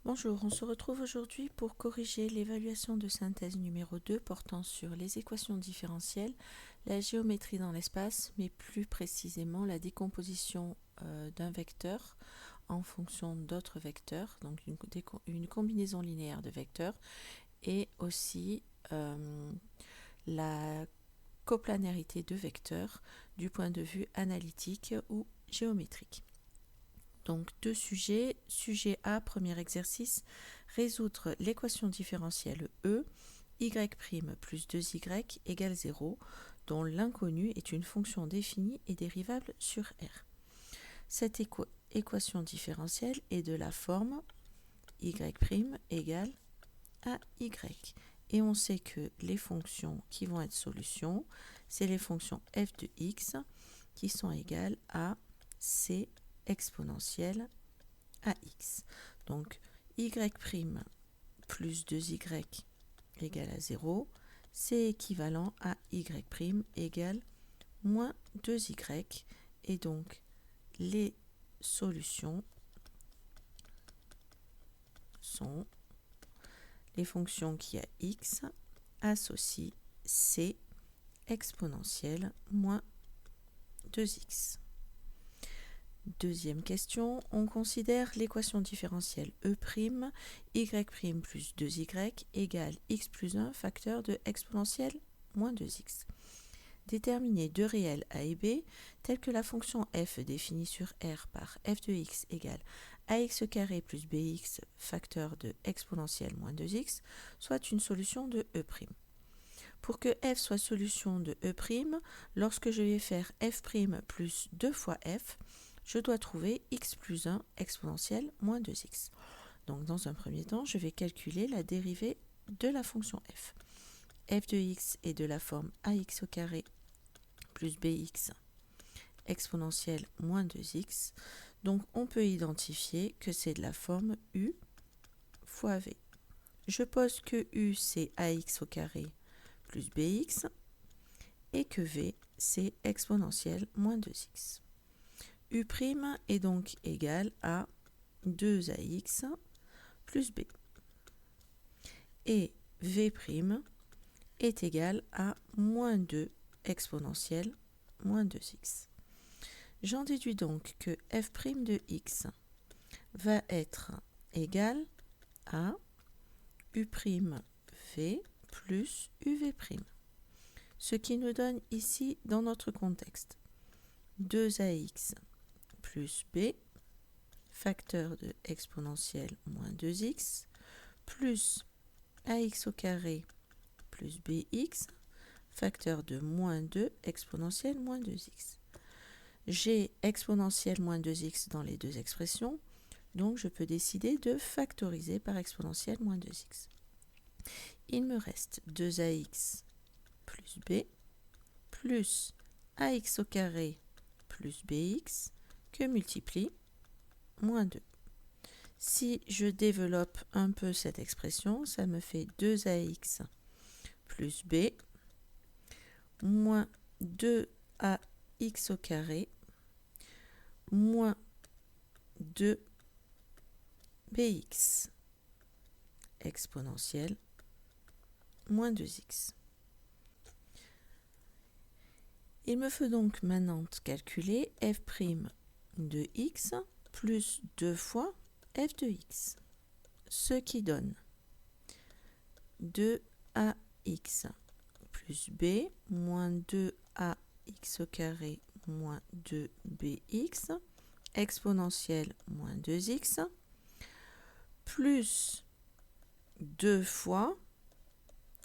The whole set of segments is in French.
Bonjour, on se retrouve aujourd'hui pour corriger l'évaluation de synthèse numéro 2 portant sur les équations différentielles, la géométrie dans l'espace, mais plus précisément la décomposition d'un vecteur en fonction d'autres vecteurs, donc une combinaison linéaire de vecteurs, et aussi la coplanarité de vecteurs du point de vue analytique ou géométrique. Donc deux sujets. Sujet A, premier exercice, résoudre l'équation différentielle E, y' plus 2y égale 0, dont l'inconnu est une fonction définie et dérivable sur R. Cette équation différentielle est de la forme y' égale à y. Et on sait que les fonctions qui vont être solutions, c'est les fonctions f de x qui sont égales à c exponentielle à x. Donc, y' plus 2y égale à 0, c'est équivalent à y' égale moins 2y. Et donc, les solutions sont les fonctions qui a x associent c exponentielle moins 2x. Deuxième question, on considère l'équation différentielle E', y' plus 2y égale x plus 1 facteur de exponentielle moins 2x. Déterminer deux réels a et b tels que la fonction f définie sur R par f de x égale ax carré plus bx facteur de exponentielle moins 2x soit une solution de E'. Pour que f soit solution de E', lorsque je vais faire f' plus 2 fois f, je dois trouver x plus 1 exponentielle moins 2x. Donc dans un premier temps, je vais calculer la dérivée de la fonction f. f de x est de la forme ax au carré plus bx exponentielle moins 2x. Donc on peut identifier que c'est de la forme u fois v. Je pose que u c'est ax au carré plus bx et que v c'est exponentielle moins 2x. U' est donc égal à 2ax plus b. Et v' est égal à moins 2 exponentielle moins 2x. J'en déduis donc que f' de x va être égal à u'v plus uv'. Ce qui nous donne ici, dans notre contexte, 2ax plus b, facteur de exponentielle moins 2x, plus ax au carré plus bx, facteur de moins 2 exponentielle moins 2x. J'ai exponentielle moins 2x dans les deux expressions, donc je peux décider de factoriser par exponentielle moins 2x. Il me reste 2ax plus b plus ax au carré plus bx que multiplie moins 2. Si je développe un peu cette expression, ça me fait 2ax plus b moins 2ax au carré moins 2bx exponentielle moins 2x. Il me faut donc maintenant calculer f' de x plus 2 fois f de x, ce qui donne 2ax plus b moins 2ax au carré moins 2bx exponentielle moins 2x plus 2 fois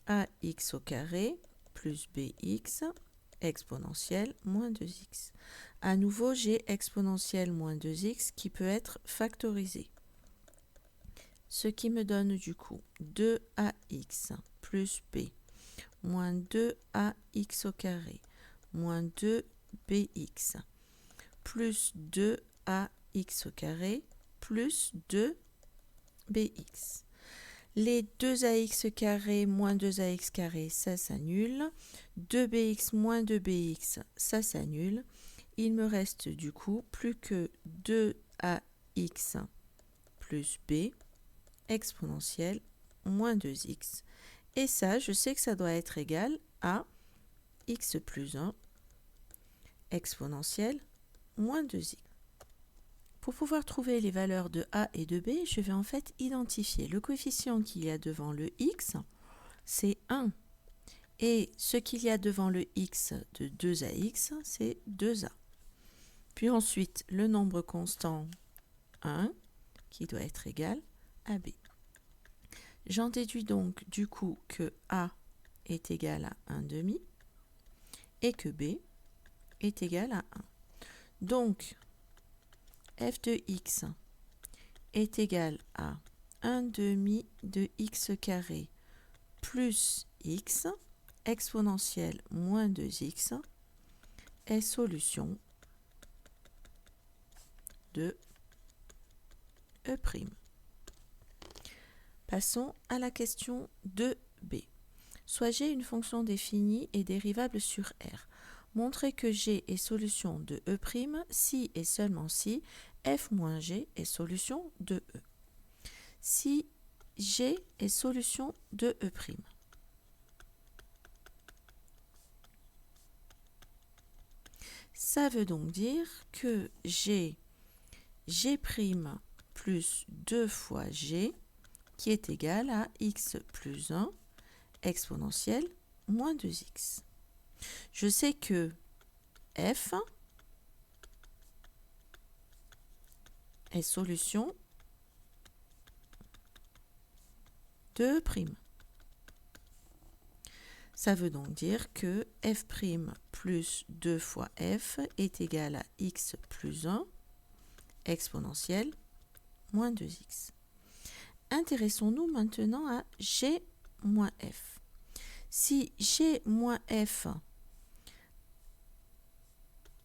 ax au carré plus bx exponentielle moins 2x. À nouveau, j'ai exponentielle moins 2x qui peut être factorisé. Ce qui me donne du coup 2ax plus b moins 2ax au carré moins 2bx plus 2ax au carré plus 2bx. Les 2ax carré moins 2ax carré, ça s'annule. 2bx moins 2bx, ça s'annule. Il me reste du coup plus que 2ax plus b exponentielle moins 2x. Et ça, je sais que ça doit être égal à x plus 1 exponentielle moins 2x. Pour pouvoir trouver les valeurs de a et de b, je vais en fait identifier le coefficient qu'il y a devant le x, c'est 1. Et ce qu'il y a devant le x de 2ax, c'est 2a. Puis ensuite, le nombre constant 1, qui doit être égal à b. J'en déduis donc du coup que a est égal à 1 demi et que b est égal à 1. Donc, f de x est égal à 1 demi de x carré plus x exponentielle moins 2x est solution de E'. Passons à la question 2b. Soit G une fonction définie et dérivable sur R. Montrez que G est solution de E' si et seulement si f moins G est solution de E. Si G est solution de E'. Ça veut donc dire que G' plus 2 fois G qui est égal à x plus 1 exponentielle moins 2x. Je sais que f est solution de E'. Ça veut donc dire que f' plus 2 fois f est égal à x plus 1 exponentielle moins 2x. Intéressons-nous maintenant à g moins f. Si g moins f,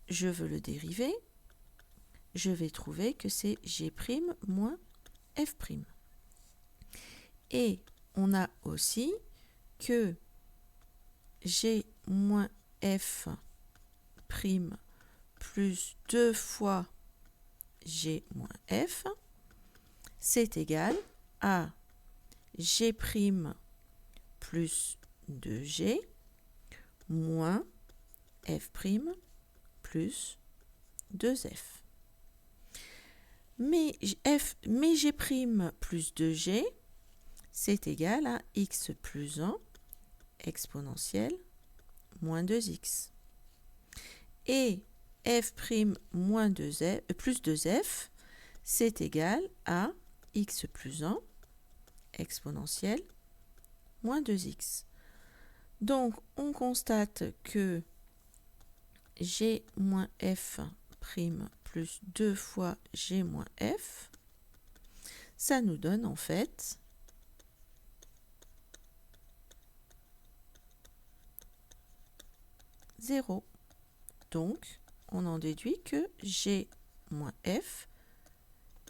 je veux le dériver, je vais trouver que c'est g' moins f'. Et on a aussi que g moins f' plus 2 fois g moins f, c'est égal à g' plus 2g moins f' plus 2f. Mais g' plus 2g, c'est égal à x plus 1 exponentielle moins 2x. Et f' moins 2f, plus 2f, c'est égal à x plus 1 exponentielle moins 2x. Donc, on constate que g moins f' plus 2 fois g moins f, ça nous donne en fait 0. Donc, on en déduit que g moins f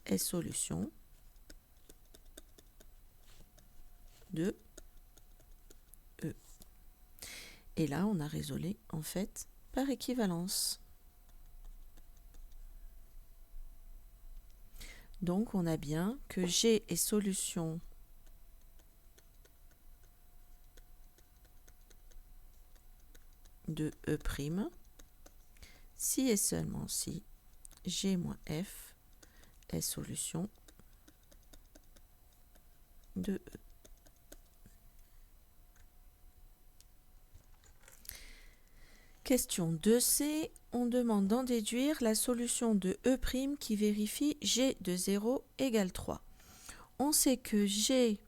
est solution de E. Et là, on a résolu en fait par équivalence. Donc, on a bien que G est solution de E', si et seulement si G moins F est solution de E. Question 2c, on demande d'en déduire la solution de E' qui vérifie G de 0 égale 3. On sait que G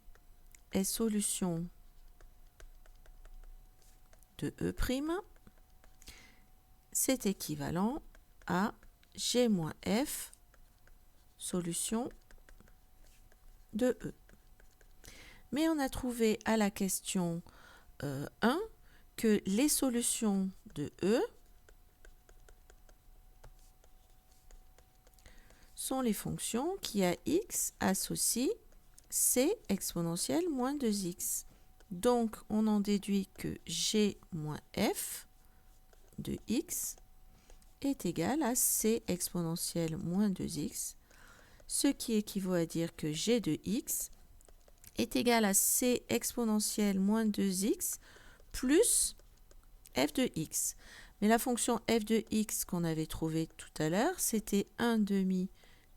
est solution de E', c'est équivalent à G moins F, solution de E. Mais on a trouvé à la question 1 que les solutions de E sont les fonctions qui à x associent c exponentielle moins 2x. Donc, on en déduit que g moins f de x est égal à c exponentielle moins 2x, ce qui équivaut à dire que g de x est égal à c exponentielle moins 2x plus f de x. Mais la fonction f de x qu'on avait trouvée tout à l'heure, c'était 1 demi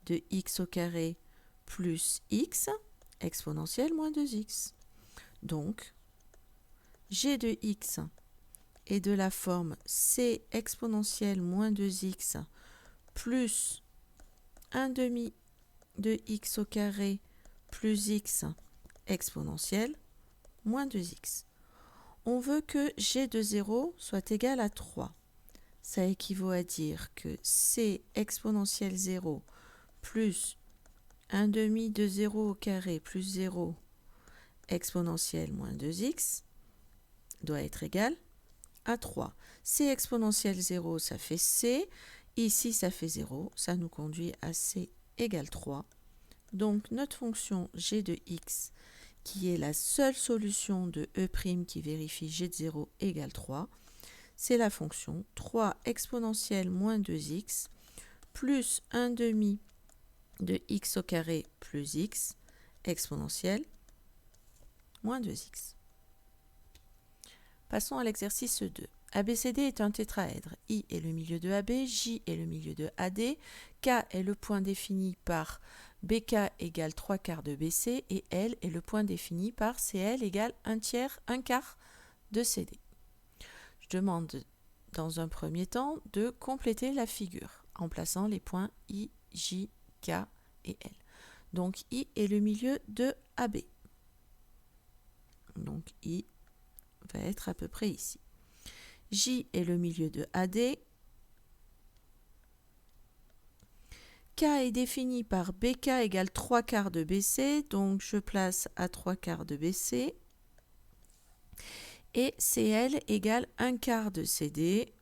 de x au carré plus x exponentielle moins 2x. Donc, g de x est de la forme c exponentielle moins 2x plus 1 demi de x au carré plus x exponentielle moins 2x. On veut que g de 0 soit égal à 3. Ça équivaut à dire que c exponentielle 0 plus 1 demi de 0 au carré plus 0 exponentielle moins 2x doit être égal à 3. C exponentielle 0, ça fait c. Ici, ça fait 0. Ça nous conduit à c égale 3. Donc, notre fonction g de x, qui est la seule solution de e' qui vérifie g de 0 égale 3, c'est la fonction 3 exponentielle moins 2x plus 1 demi de x au carré plus x exponentielle moins 2x. Passons à l'exercice 2. ABCD est un tétraèdre. I est le milieu de AB, J est le milieu de AD, K est le point défini par BK égale 3 quarts de BC et L est le point défini par CL égale 1 quart de CD. Je demande dans un premier temps de compléter la figure en plaçant les points I, J, K et L. Donc I est le milieu de AB. Donc I va être à peu près ici. J est le milieu de AD. K est défini par BK égale 3 quarts de BC, donc je place à 3 quarts de BC. Et CL égale 1 quart de CD.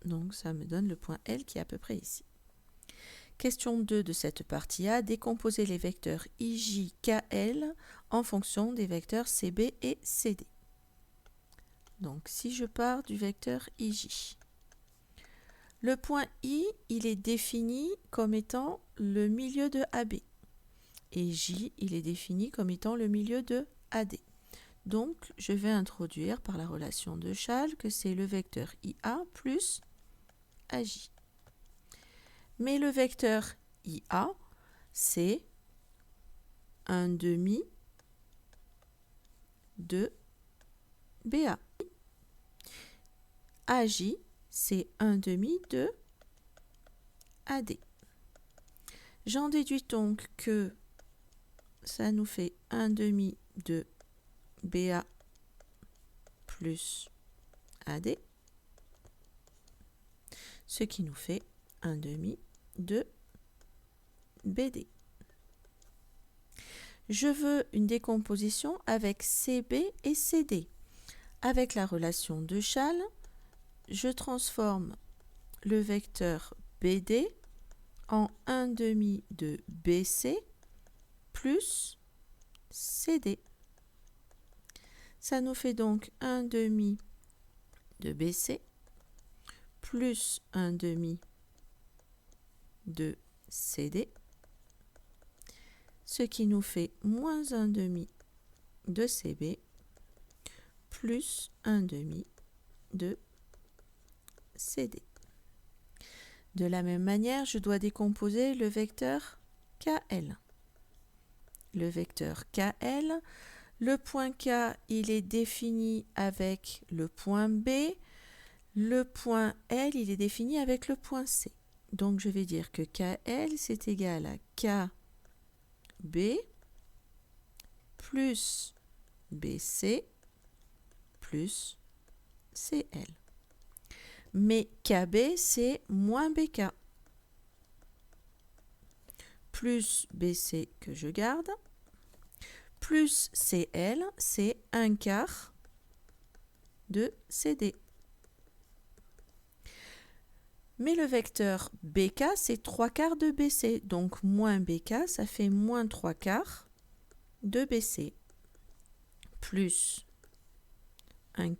Donc ça me donne le point L qui est à peu près ici. Question 2 de cette partie A, décomposer les vecteurs IJ, KL en fonction des vecteurs CB et CD. Donc si je pars du vecteur IJ, le point I, il est défini comme étant le milieu de AB. Et J, il est défini comme étant le milieu de AD. Donc, je vais introduire par la relation de Schall que c'est le vecteur IA plus AJ. Mais le vecteur IA, c'est 1 demi de BA. AJ, c'est 1 demi de AD. J'en déduis donc que ça nous fait 1 demi de BA plus AD, ce qui nous fait 1 demi de BD. Je veux une décomposition avec CB et CD. Avec la relation de Schall, je transforme le vecteur BD en 1 demi de BC plus CD. Ça nous fait donc 1 demi de BC plus 1 demi de CD, ce qui nous fait moins 1 demi de CB plus 1 demi de CD. De la même manière, je dois décomposer le vecteur KL. Le vecteur KL, le point K, il est défini avec le point B. Le point L, il est défini avec le point C. Donc, je vais dire que KL, c'est égal à KB plus BC plus CL. Mais KB, c'est moins BK. Plus BC que je garde. Plus CL, c'est 1 quart de CD. Mais le vecteur BK, c'est 3 quarts de BC. Donc, moins BK, ça fait moins 3 quarts de BC. Plus 1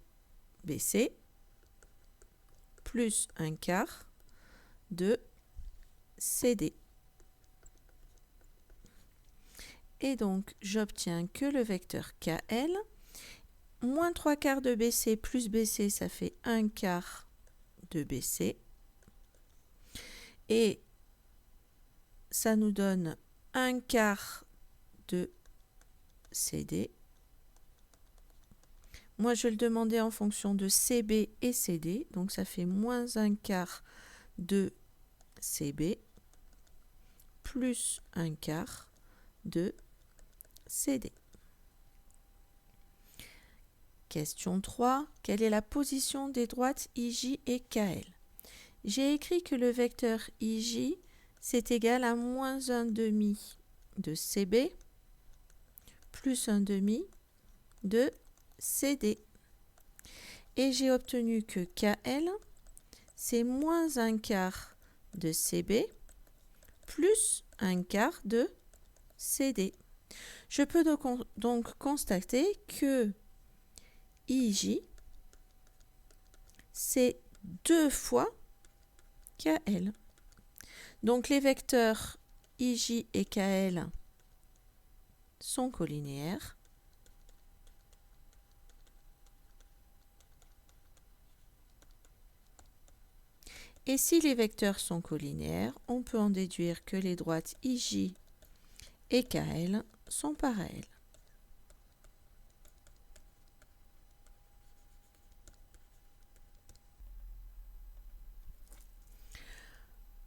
BC, plus 1 quart de CD. Et donc, j'obtiens que le vecteur KL, moins 3/4 de BC plus BC, ça fait 1/4 de BC. Et ça nous donne 1/4 de CD. Moi, je le demandais en fonction de CB et CD, donc ça fait moins 1/4 de CB plus 1/4 de CD. Question 3. Quelle est la position des droites IJ et KL? J'ai écrit que le vecteur IJ, c'est égal à moins 1/2 de CB plus 1/2 de CD. Et j'ai obtenu que KL, c'est moins 1/4 de CB plus 1/4 de CD. Je peux donc constater que IJ, c'est 2 fois KL. Donc les vecteurs IJ et KL sont collinéaires. Et si les vecteurs sont collinéaires, on peut en déduire que les droites IJ et KL sont parallèles.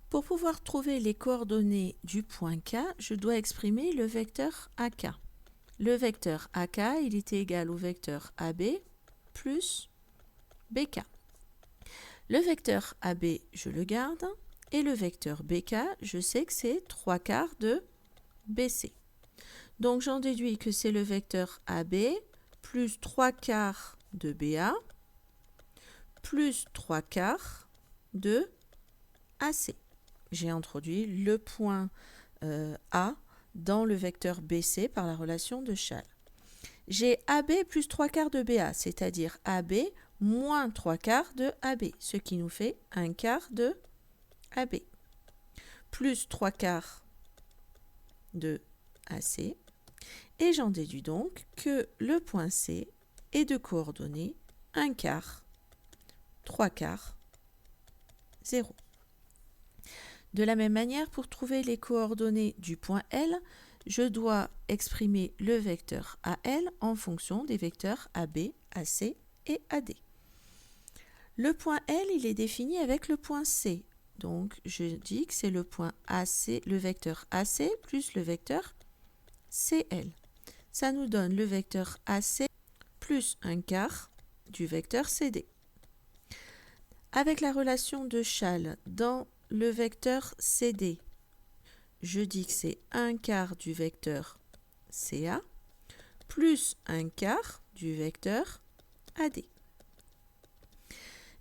Pour pouvoir trouver les coordonnées du point K, je dois exprimer le vecteur AK. Le vecteur AK, il était égal au vecteur AB plus BK. Le vecteur AB, je le garde, et le vecteur BK, je sais que c'est 3/4 de BC. Donc j'en déduis que c'est le vecteur AB plus 3/4 de BA plus 3/4 de AC. J'ai introduit le point A dans le vecteur BC par la relation de Schall. J'ai AB plus 3/4 de BA, c'est-à-dire AB moins 3/4 de AB, ce qui nous fait 1/4 de AB, plus 3/4 de AC. Et j'en déduis donc que le point C est de coordonnées 1/4, 3/4, 0. De la même manière, pour trouver les coordonnées du point L, je dois exprimer le vecteur AL en fonction des vecteurs AB, AC et AD. Le point L, il est défini avec le point C. Donc, je dis que c'est le point AC, le vecteur AC plus le vecteur CL. Ça nous donne le vecteur AC plus 1/4 du vecteur CD. Avec la relation de Schall dans le vecteur CD, je dis que c'est 1/4 du vecteur CA plus 1/4 du vecteur AD.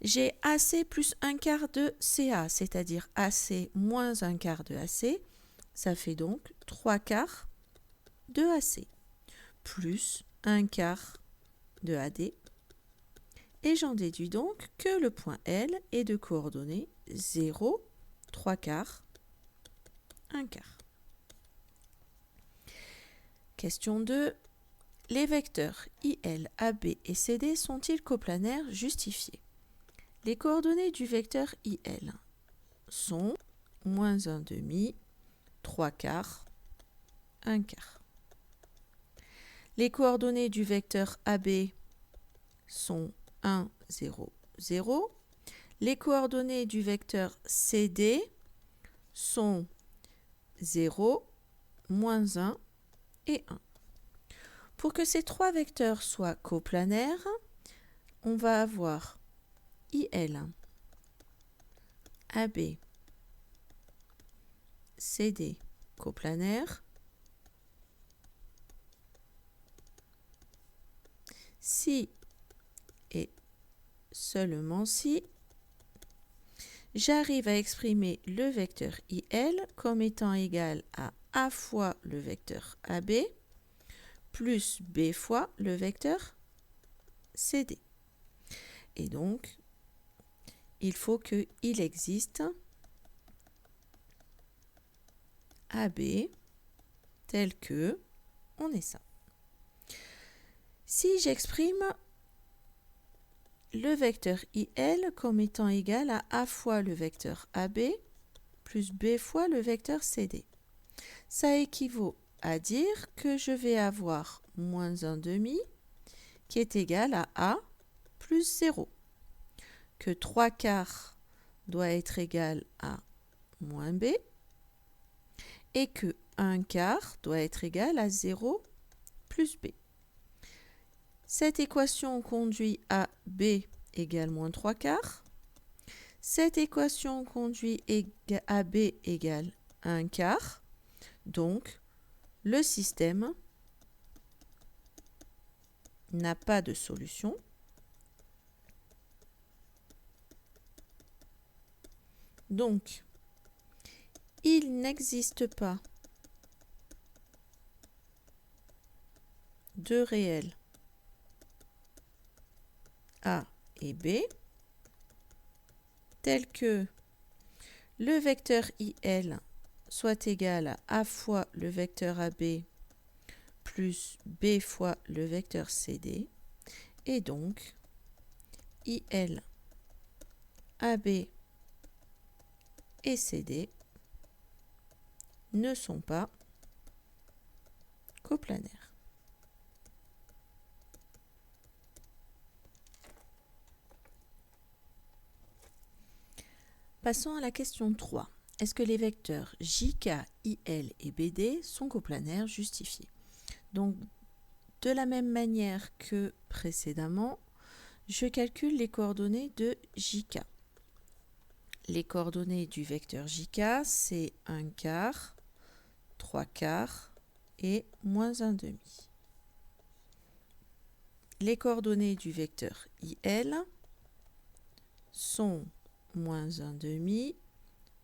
J'ai AC plus 1/4 de CA, c'est-à-dire AC moins 1/4 de AC, ça fait donc 3/4 de AC, plus 1/4 de AD, et j'en déduis donc que le point L est de coordonnées 0, 3/4, 1/4. Question 2. Les vecteurs IL, AB et CD sont-ils coplanaires justifiés? Les coordonnées du vecteur IL sont moins 1/2, 3/4, 1/4. Les coordonnées du vecteur AB sont 1, 0, 0. Les coordonnées du vecteur CD sont 0, moins 1 et 1. Pour que ces trois vecteurs soient coplanaires, on va avoir IL, AB, CD coplanaires si et seulement si j'arrive à exprimer le vecteur IL comme étant égal à A fois le vecteur AB plus B fois le vecteur CD. Et donc, il faut qu'il existe AB tel que on est ça. Si j'exprime le vecteur IL comme étant égal à A fois le vecteur AB plus B fois le vecteur CD, ça équivaut à dire que je vais avoir moins 1 demi qui est égal à A plus 0, que 3 quarts doit être égal à moins B et que 1 quart doit être égal à 0 plus B. Cette équation conduit à B égale moins 3 quarts. Cette équation conduit à B égale 1 quart. Donc, le système n'a pas de solution. Donc, il n'existe pas de réel A et B tel que le vecteur IL soit égal à A fois le vecteur AB plus B fois le vecteur CD, et donc IL, AB et CD ne sont pas coplanaires. Passons à la question 3. Est-ce que les vecteurs JK, IL et BD sont coplanaires justifiés? Donc, de la même manière que précédemment, je calcule les coordonnées de JK. Les coordonnées du vecteur JK, c'est 1 quart, 3 quarts et moins 1 demi. Les coordonnées du vecteur IL sont moins 1 demi,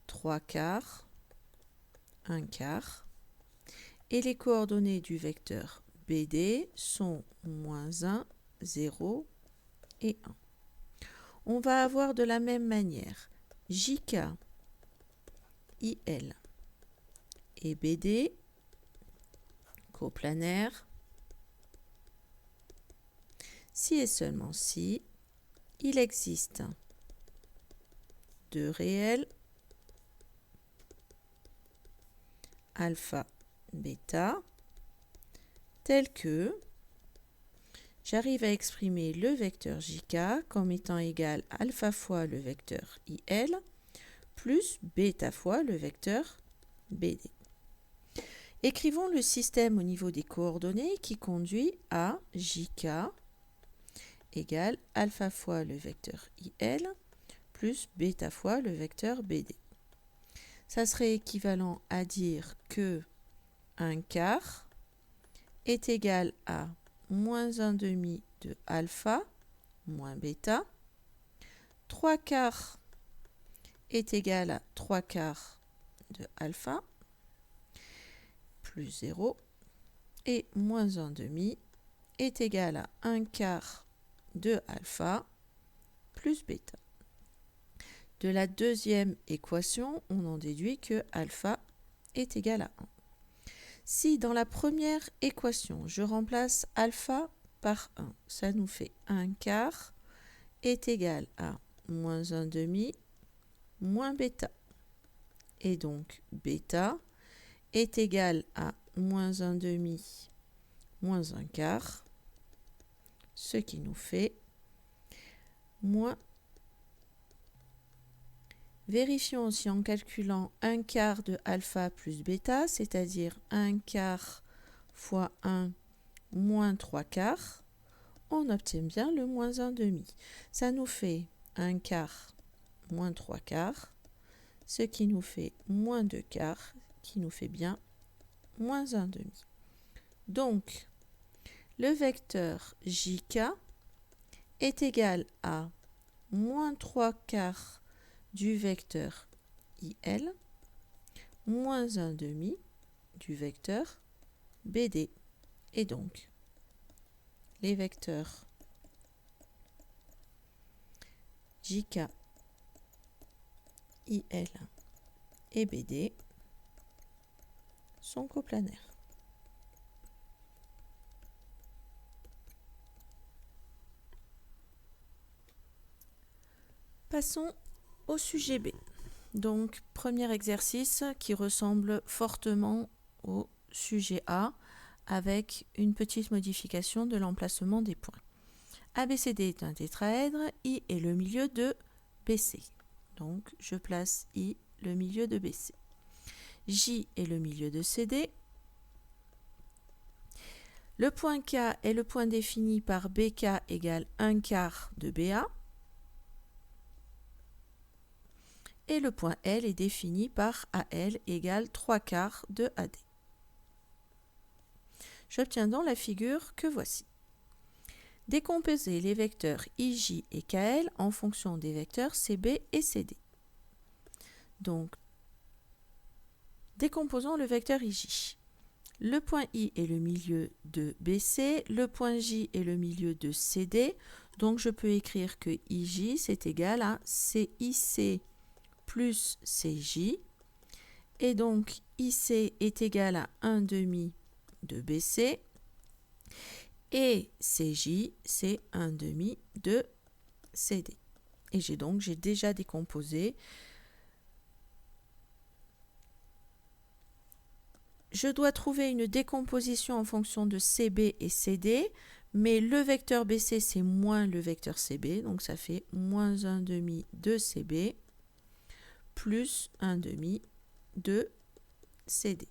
3 quarts, 1 quart. Et les coordonnées du vecteur BD sont moins 1, 0 et 1. On va avoir de la même manière JK, IL et BD coplanaires si et seulement si il existe deux réels alpha, bêta, tels que j'arrive à exprimer le vecteur JK comme étant égal alpha fois le vecteur IL plus bêta fois le vecteur BD. Écrivons le système au niveau des coordonnées qui conduit à JK égale alpha fois le vecteur IL plus bêta fois le vecteur BD. Ça serait équivalent à dire que 1 quart est égal à moins 1 demi de alpha moins bêta. 3 quarts est égal à 3 quarts de alpha plus 0 et moins 1 demi est égal à 1 quart de alpha plus bêta. De la deuxième équation, on en déduit que alpha est égal à 1. Si dans la première équation, je remplace alpha par 1, ça nous fait 1 quart est égal à moins 1 demi moins bêta. Et donc bêta est égal à moins 1 demi moins 1 quart, ce qui nous fait moins. Vérifions aussi en calculant 1 quart de alpha plus bêta, c'est-à-dire 1 quart fois 1 moins 3 quarts, on obtient bien le moins 1 demi. Ça nous fait 1 quart moins 3 quarts, ce qui nous fait moins 2 quarts, qui nous fait bien moins 1 demi. Donc, le vecteur JK est égal à moins 3 quarts du vecteur IL moins 1 demi du vecteur BD. Et donc, les vecteurs JK, IL et BD sont coplanaires. Passons au sujet B. Donc, premier exercice qui ressemble fortement au sujet A avec une petite modification de l'emplacement des points. ABCD est un tétraèdre, I est le milieu de BC. Donc, je place I, le milieu de BC. J est le milieu de CD. Le point K est le point défini par BK égale 1/4 de BA. Et le point L est défini par AL égale 3/4 de AD. J'obtiens donc la figure que voici. Décomposer les vecteurs IJ et KL en fonction des vecteurs CB et CD. Donc, décomposons le vecteur IJ. Le point I est le milieu de BC, le point J est le milieu de CD. Donc, je peux écrire que IJ, c'est égal à CIC plus CJ. Et donc, IC est égal à 1/2 de BC. Et CJ, c'est 1/2 de CD. Et j'ai déjà décomposé. Je dois trouver une décomposition en fonction de CB et CD, mais le vecteur BC, c'est moins le vecteur CB, donc ça fait moins 1/2 de CB plus 1/2 de CD.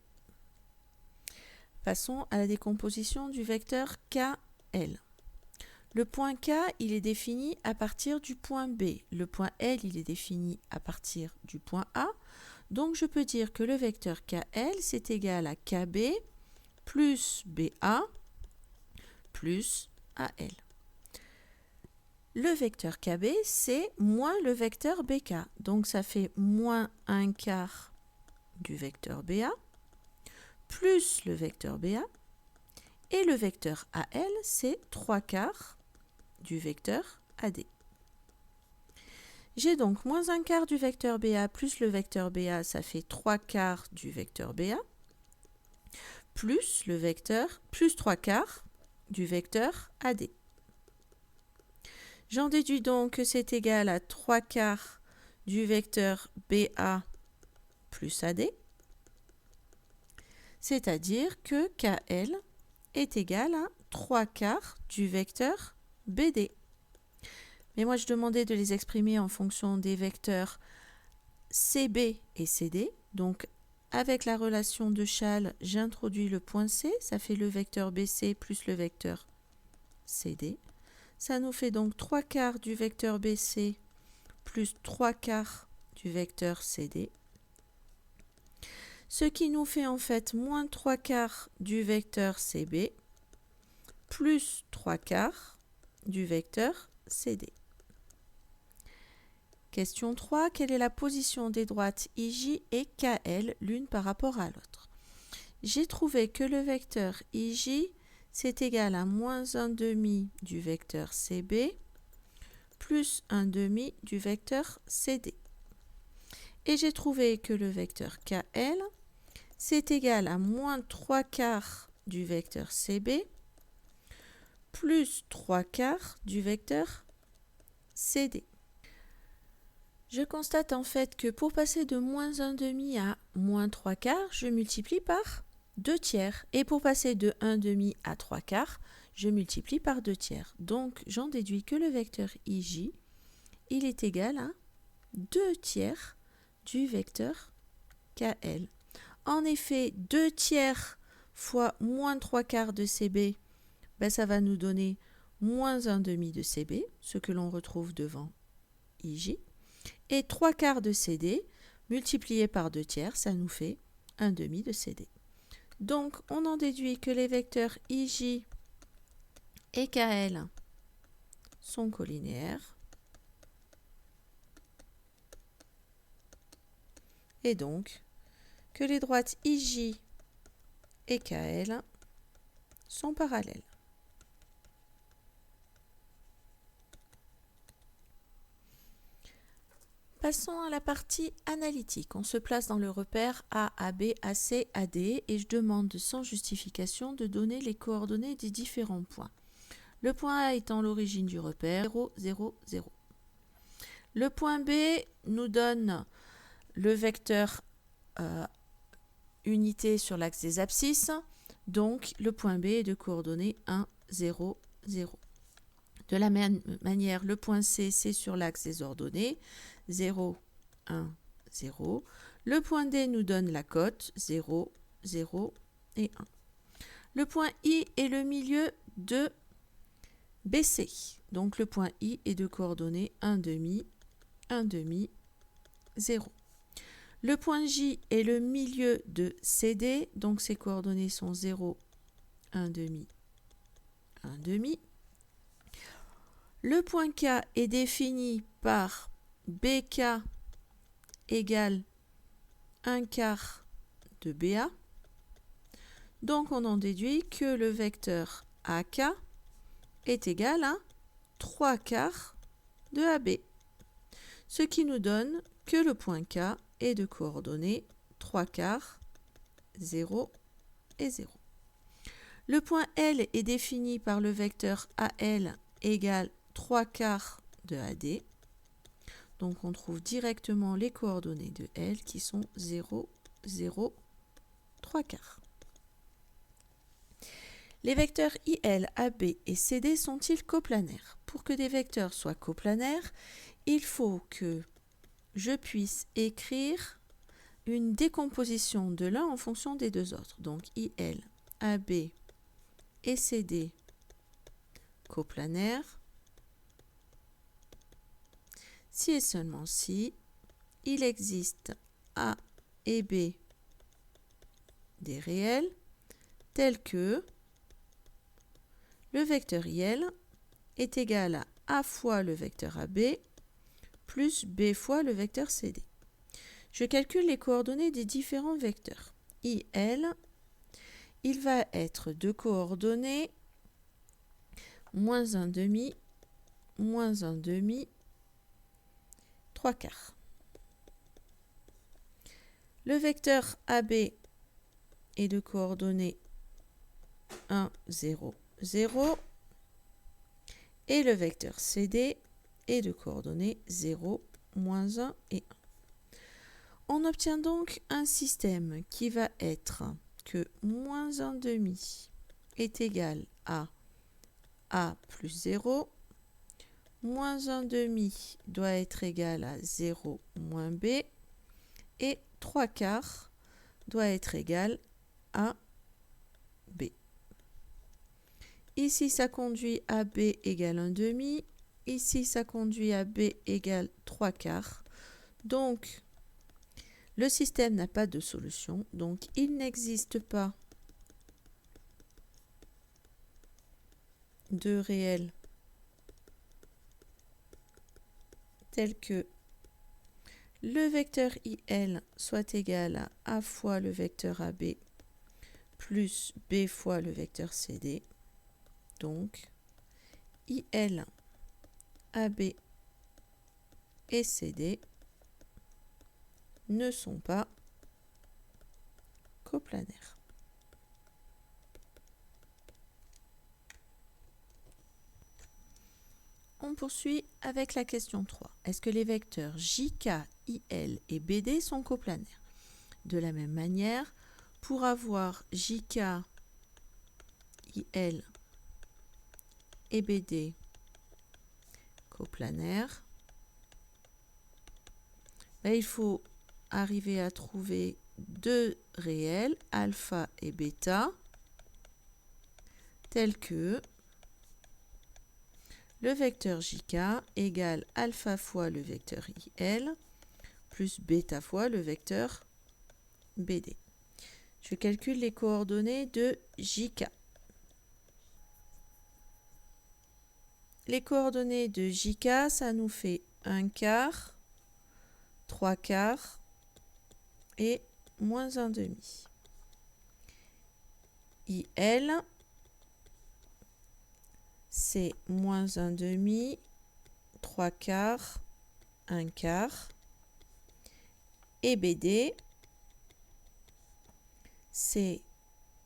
Passons à la décomposition du vecteur KL. Le point K, il est défini à partir du point B. Le point L, il est défini à partir du point A. Donc, je peux dire que le vecteur KL, c'est égal à KB plus BA plus AL. Le vecteur KB, c'est moins le vecteur BK. Donc, ça fait moins 1/4 du vecteur BA plus le vecteur BA. Et le vecteur AL, c'est 3/4 du vecteur AD. J'ai donc moins 1/4 du vecteur BA plus le vecteur BA, ça fait 3/4 du vecteur BA, plus 3/4 du vecteur AD. J'en déduis donc que c'est égal à 3/4 du vecteur BA plus AD, c'est-à-dire que KL est égal à 3/4 du vecteur BD. Mais moi, je demandais de les exprimer en fonction des vecteurs CB et CD. Donc, avec la relation de Chasles, j'introduis le point C. Ça fait le vecteur BC plus le vecteur CD. Ça nous fait donc 3/4 du vecteur BC plus 3/4 du vecteur CD. Ce qui nous fait en fait moins 3/4 du vecteur CB plus 3/4 du vecteur CD. Question 3. Quelle est la position des droites IJ et KL l'une par rapport à l'autre? J'ai trouvé que le vecteur IJ, c'est égal à moins 1/2 du vecteur CB plus 1/2 du vecteur CD. Et j'ai trouvé que le vecteur KL, c'est égal à moins 3/4 du vecteur CB plus 3/4 du vecteur CD. Je constate en fait que pour passer de moins 1/2 à moins 3/4, je multiplie par 2/3. Et pour passer de 1/2 à 3/4, je multiplie par 2/3. Donc, j'en déduis que le vecteur IJ, il est égal à 2/3 du vecteur KL. En effet, 2/3 fois moins 3/4 de CB, ça va nous donner moins 1/2 de CB, ce que l'on retrouve devant IJ. Et 3/4 de CD multiplié par 2/3, ça nous fait 1/2 de CD. Donc, on en déduit que les vecteurs IJ et KL sont collinéaires. Et donc, que les droites IJ et KL sont parallèles. Passons à la partie analytique. On se place dans le repère A, AB, AC, AD et je demande sans justification de donner les coordonnées des différents points. Le point A étant l'origine du repère 0, 0, 0. Le point B nous donne le vecteur unité sur l'axe des abscisses. Donc, le point B est de coordonnées 1, 0, 0. De la même manière, le point C, c'est sur l'axe des ordonnées 0, 1, 0. Le point D nous donne la cote 0, 0 et 1. Le point I est le milieu de BC. Donc, le point I est de coordonnées 1 demi, 1 demi, 0. Le point J est le milieu de CD, donc ses coordonnées sont 0, 1 demi, 1 demi. Le point K est défini par BK égale 1 quart de BA. Donc on en déduit que le vecteur AK est égal à 3 quarts de AB. Ce qui nous donne que le point K est de coordonnées 3 quarts, 0 et 0. Le point L est défini par le vecteur AL égale 3 quarts de AD. Donc on trouve directement les coordonnées de L qui sont 0, 0, 3 quarts. Les vecteurs IL, AB et CD sont-ils coplanaires? Pour que des vecteurs soient coplanaires, il faut que je puisse écrire une décomposition de l'un en fonction des deux autres. Donc IL, AB et CD coplanaires. Si et seulement si il existe A et B des réels tels que le vecteur IL est égal à A fois le vecteur AB plus B fois le vecteur CD. Je calcule les coordonnées des différents vecteurs. IL, il va être de coordonnées moins 1 demi, moins 1 demi, 3 quarts. Le vecteur AB est de coordonnées 1, 0, 0. Et le vecteur CD est de coordonnées 0, moins 1 et 1. On obtient donc un système qui va être que moins 1 demi est égal à A plus 0, moins 1 demi doit être égal à 0 moins B, et 3 quarts doit être égal à B. Ici, ça conduit à B égale 1 demi. Ici, ça conduit à B égale 3 quarts. Donc, le système n'a pas de solution. Donc, il n'existe pas de réel tel que le vecteur IL soit égal à A fois le vecteur AB plus B fois le vecteur CD. Donc, IL, AB et CD ne sont pas coplanaires. On poursuit avec la question 3. Est-ce que les vecteurs JK, IL et BD sont coplanaires? De la même manière, pour avoir JK, IL et BD coplanaires, il faut arriver à trouver deux réels, alpha et bêta, tels que le vecteur JK égale alpha fois le vecteur IL plus bêta fois le vecteur BD. Je calcule les coordonnées de JK. Les coordonnées de JK, ça nous fait 1 quart, 3 quarts et moins 1 demi. IL, c'est moins 1 demi, 3 quarts, 1 quart. Et BD, c'est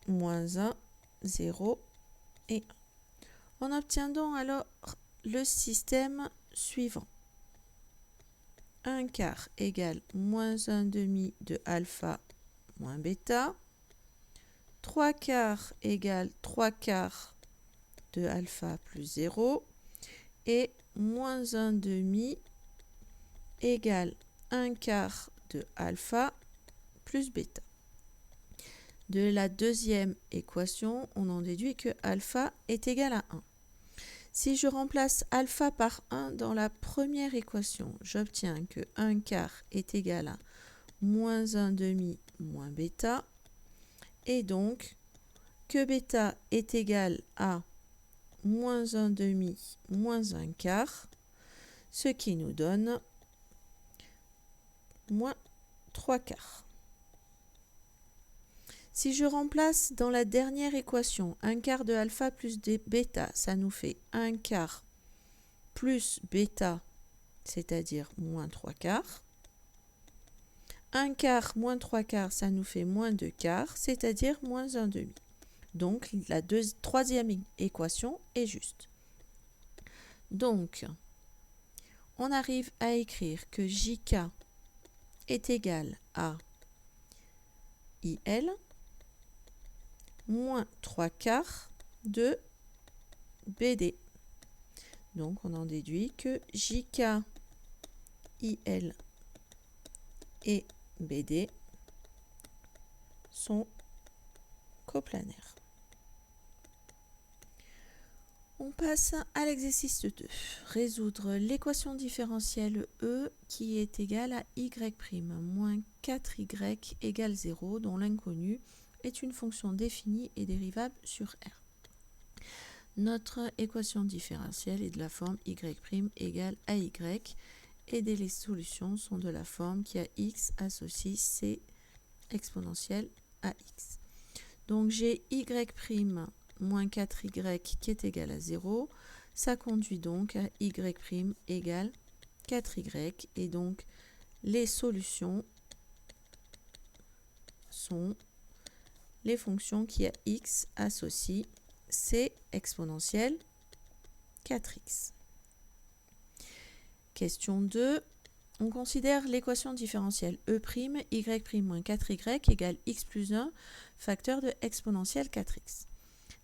moins 1, 0 et 1. On obtient donc alors le système suivant. 1 quart égale moins 1 demi de alpha moins bêta. 3 quarts égale 3 quarts de alpha plus 0. Et moins 1 demi égale 1 quart de alpha plus bêta. De la deuxième équation, on en déduit que alpha est égal à 1. Si je remplace alpha par 1 dans la première équation, j'obtiens que 1 quart est égal à moins 1 demi moins bêta, et donc que bêta est égal à moins 1 demi moins 1 quart, ce qui nous donne moins 3 quarts. Si je remplace dans la dernière équation 1 quart de alpha plus bêta, ça nous fait 1 quart plus bêta, c'est-à-dire moins 3 quarts. 1 quart moins 3 quarts, ça nous fait moins 2 quarts, c'est-à-dire moins 1 demi. Donc la troisième équation est juste. Donc, on arrive à écrire que JK est égal à IL moins 3 quarts de BD. Donc, on en déduit que JK, IL et BD sont coplanaires. On passe à l'exercice 2. Résoudre l'équation différentielle E qui est égale à y' moins 4y égale 0, dont l'inconnu est une fonction définie et dérivable sur R. Notre équation différentielle est de la forme y' égale AY et les solutions sont de la forme qui a x associe c exponentielle à x. Donc j'ai y' moins 4y qui est égal à 0. Ça conduit donc à y' égale 4y. Et donc les solutions sont les fonctions qui a x associe c exponentielle 4x. Question 2. On considère l'équation différentielle e', y' moins 4y égale x plus 1 facteur de exponentielle 4x.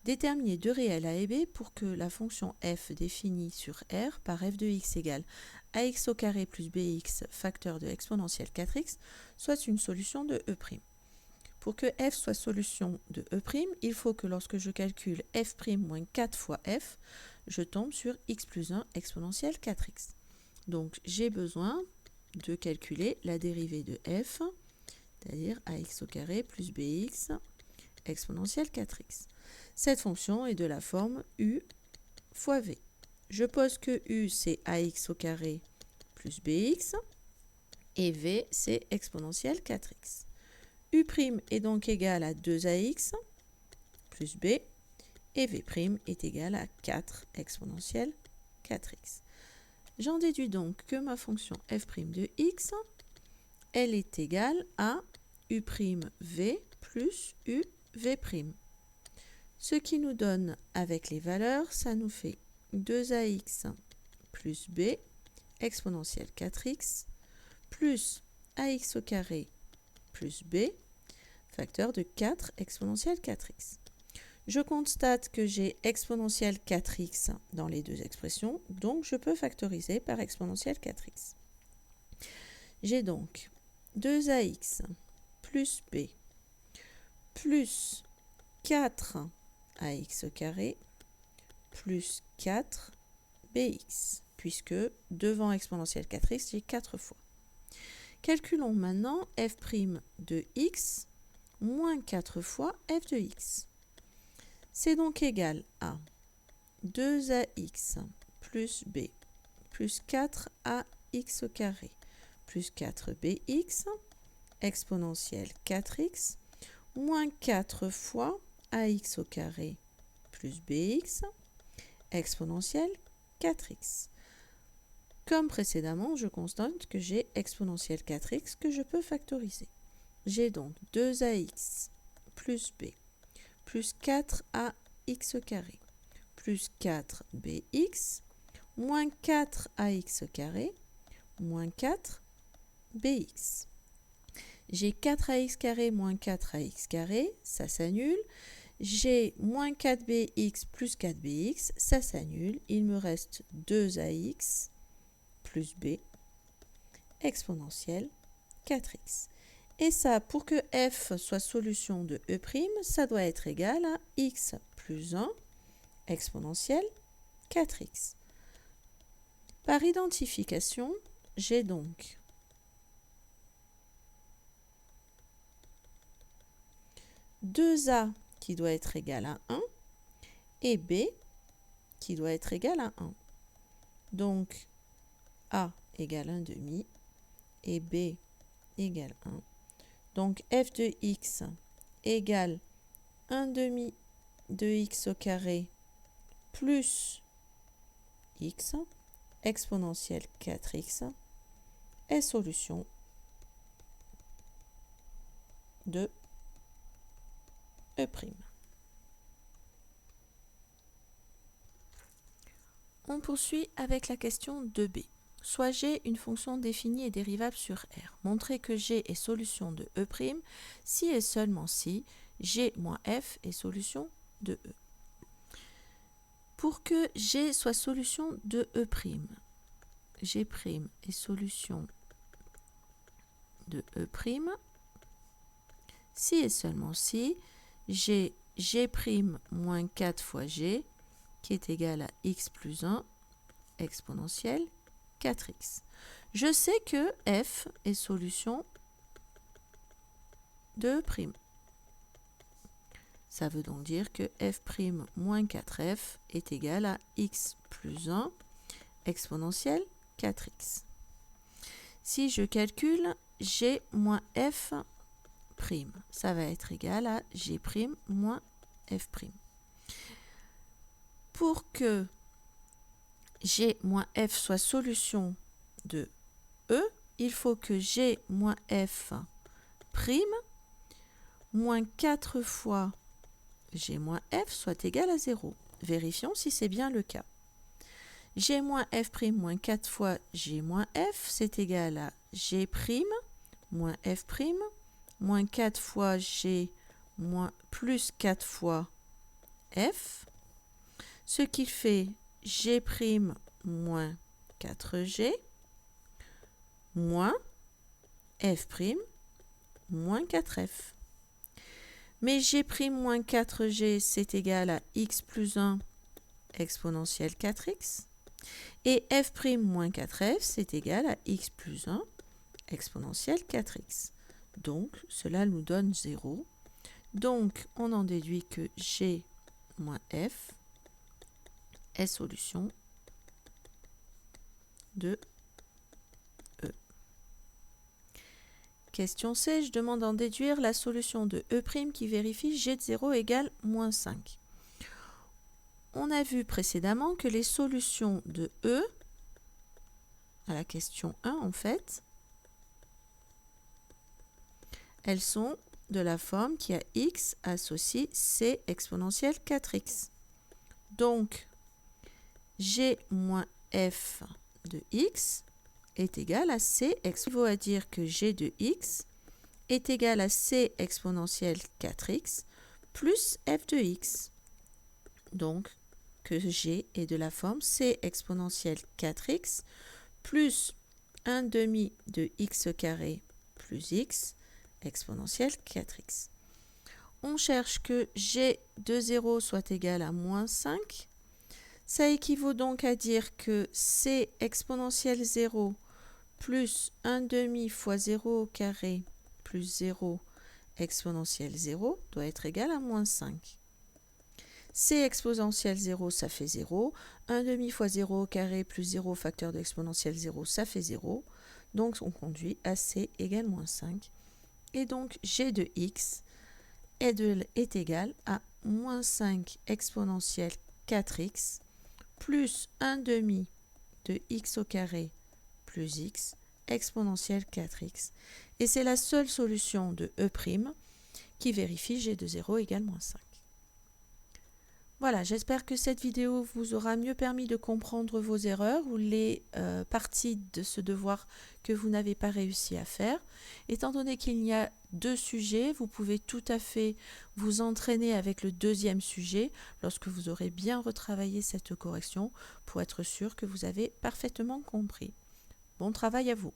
Déterminer deux réels a et b pour que la fonction f définie sur R par f de x égale ax au carré plus bx facteur de exponentielle 4x soit une solution de e'. Pour que f soit solution de e', il faut que lorsque je calcule f' moins 4 fois f, je tombe sur x plus 1 exponentielle 4x. Donc j'ai besoin de calculer la dérivée de f, c'est-à-dire ax au carré plus bx exponentielle 4x. Cette fonction est de la forme u fois v. Je pose que u c'est ax au carré plus bx et v c'est exponentielle 4x. U' est donc égal à 2ax plus b et v' est égal à 4 exponentielle 4x. J'en déduis donc que ma fonction f' de x, elle est égale à u'v plus uv'. Ce qui nous donne, avec les valeurs, ça nous fait 2ax plus b exponentielle 4x plus ax au carré plus b facteur de 4 exponentielle 4x. Je constate que j'ai exponentielle 4x dans les deux expressions, donc je peux factoriser par exponentielle 4x. J'ai donc 2ax plus b plus 4 ax au carré plus 4 bx, puisque devant exponentielle 4x, j'ai 4 fois. Calculons maintenant f' de x moins 4 fois f de x. C'est donc égal à 2ax plus b plus 4ax au carré plus 4bx exponentielle 4x moins 4 fois ax au carré plus bx exponentielle 4x. Comme précédemment, je constate que j'ai exponentielle 4x que je peux factoriser. J'ai donc 2ax plus b plus 4ax au carré plus 4bx moins 4ax au carré moins 4 bx. J'ai 4ax carré moins 4ax carré, ça s'annule. J'ai moins 4bx plus 4bx, ça s'annule. Il me reste 2ax plus b exponentielle 4x. Et ça, pour que f soit solution de e', ça doit être égal à x plus 1 exponentielle 4x. Par identification, j'ai donc a qui doit être égal à 1 et b qui doit être égal à 1. Donc, a égale 1 demi et b égale 1. Donc, f de x égale 1 demi de x au carré plus x exponentielle 4x est solution de e'. On poursuit avec la question 2b. Soit G une fonction définie et dérivable sur R. Montrez que G est solution de e' si et seulement si G moins F est solution de E. Pour que G soit solution de E', G' est solution de E', si et seulement si j'ai G' moins 4 fois G qui est égal à x plus 1 exponentielle 4x. Je sais que f est solution de E'. Ça veut donc dire que f' moins 4f est égal à x plus 1 exponentielle 4x. Si je calcule g moins f', ça va être égal à g' moins f'. Pour que g moins f soit solution de E, il faut que g moins f' moins 4 fois g moins f soit égal à 0. Vérifions si c'est bien le cas. G moins f' moins 4 fois g moins f, c'est égal à g' moins f' moins 4 fois g moins plus 4 fois f, ce qui fait g' moins 4g moins f' moins 4f. Mais g' moins 4g, c'est égal à x plus 1 exponentielle 4x. Et f' moins 4f, c'est égal à x plus 1 exponentielle 4x. Donc, cela nous donne 0. Donc, on en déduit que g moins f est solution de E. Question C, je demande d'en déduire la solution de E' qui vérifie g de 0 égale moins 5. On a vu précédemment que les solutions de E, à la question 1 en fait, elles sont de la forme qui a x associe c exponentielle 4x. Donc, g moins f de x est égal à c équivaut à dire que g de x est égal à c exponentielle 4x plus f de x. Donc, que g est de la forme c exponentielle 4x plus 1 demi de x carré plus x exponentielle 4x. On cherche que g de 0 soit égal à moins 5. Ça équivaut donc à dire que c exponentielle 0 plus 1 demi fois 0 au carré plus 0 exponentielle 0 doit être égal à moins 5. c exponentielle 0, ça fait 0. 1 demi fois 0 au carré plus 0 facteur de exponentielle 0, ça fait 0. Donc, on conduit à c égale moins 5. Et donc, g de x est égal à moins 5 exponentielle 4x plus 1 demi de x au carré plus x exponentielle 4x. Et c'est la seule solution de E' qui vérifie g de 0 égale moins 5. Voilà, j'espère que cette vidéo vous aura mieux permis de comprendre vos erreurs ou les parties de ce devoir que vous n'avez pas réussi à faire. Étant donné qu'il y a 2 sujets, vous pouvez tout à fait vous entraîner avec le deuxième sujet lorsque vous aurez bien retravaillé cette correction pour être sûr que vous avez parfaitement compris. Bon travail à vous!